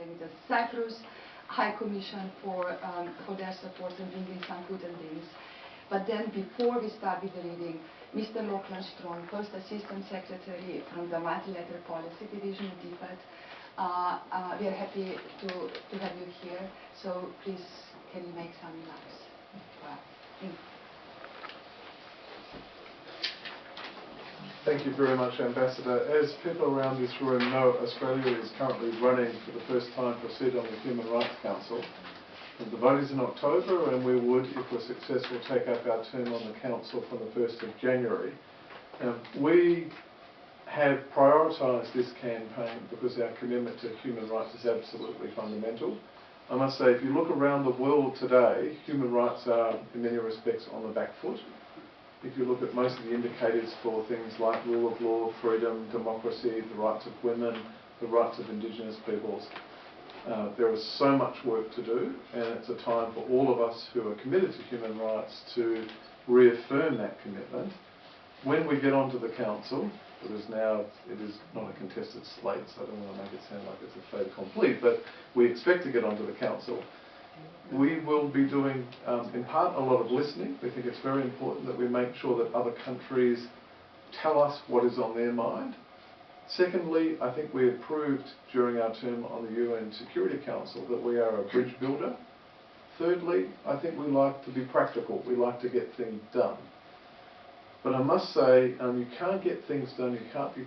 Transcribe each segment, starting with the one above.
thank the Cyprus High Commission for their support in bringing some good things. But then before we start with the reading, Mr. Lachlan Strong, First Assistant Secretary from the Multilateral Policy Division at DFAT, we are happy to have you here. So please, can you make some remarks? Thank you very much, Ambassador. As people around this room know, Australia is currently running for the first time for a seat on the Human Rights Council. And the vote is in October, and we would, if we're successful, take up our term on the Council from the 1st of January. We have prioritised this campaign because our commitment to human rights is absolutely fundamental. I must say, if you look around the world today, human rights are, in many respects, on the back foot. If you look at most of the indicators for things like rule of law, freedom, democracy, the rights of women, the rights of Indigenous peoples, there is so much work to do, and it's a time for all of us who are committed to human rights to reaffirm that commitment. When we get onto the Council, because now it is not a contested slate, so I don't want to make it sound like it's a fait accompli, but we expect to get onto the Council. We will be doing, in part, a lot of listening. We think it's very important that we make sure that other countries tell us what is on their mind. Secondly, I think we have proved during our term on the UN Security Council that we are a bridge builder. Thirdly, I think we like to be practical. We like to get things done. But I must say, you can't get things done, you can't be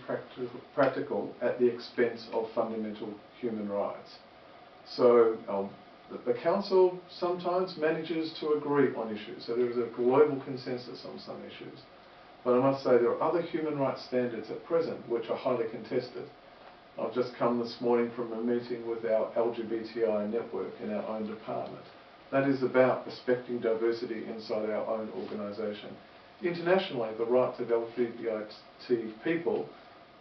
practical at the expense of fundamental human rights. So the Council sometimes manages to agree on issues, so there is a global consensus on some issues. But I must say there are other human rights standards at present which are highly contested. I've just come this morning from a meeting with our LGBTI network in our own department. That is about respecting diversity inside our own organisation. Internationally, the rights of LGBT people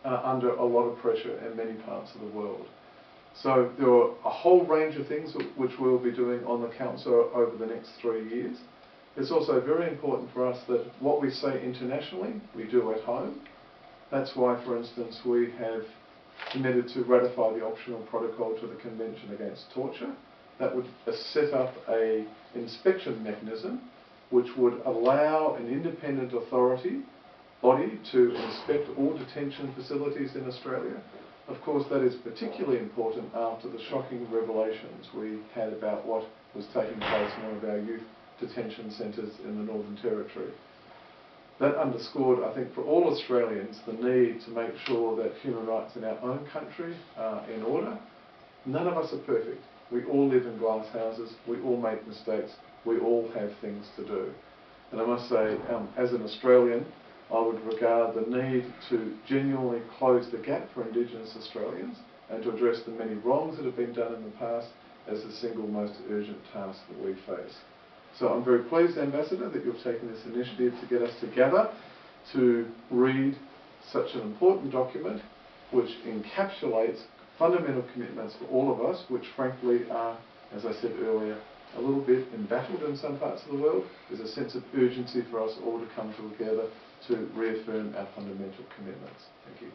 are under a lot of pressure in many parts of the world. So there are a whole range of things which we'll be doing on the Council over the next 3 years. It's also very important for us that what we say internationally, we do at home. That's why, for instance, we have committed to ratify the optional protocol to the Convention Against Torture. That would set up an inspection mechanism which would allow an independent body to inspect all detention facilities in Australia. Of course, that is particularly important after the shocking revelations we had about what was taking place in one of our youth detention centres in the Northern Territory. That underscored, I think, for all Australians, the need to make sure that human rights in our own country are in order. None of us are perfect. We all live in glass houses. We all make mistakes. We all have things to do. And I must say, as an Australian, I would regard the need to genuinely close the gap for Indigenous Australians and to address the many wrongs that have been done in the past as the single most urgent task that we face. So I'm very pleased, Ambassador, that you've taken this initiative to get us together to read such an important document which encapsulates fundamental commitments for all of us, which frankly are, as I said earlier, a little bit embattled in some parts of the world. There's a sense of urgency for us all to come together to reaffirm our fundamental commitments. Thank you.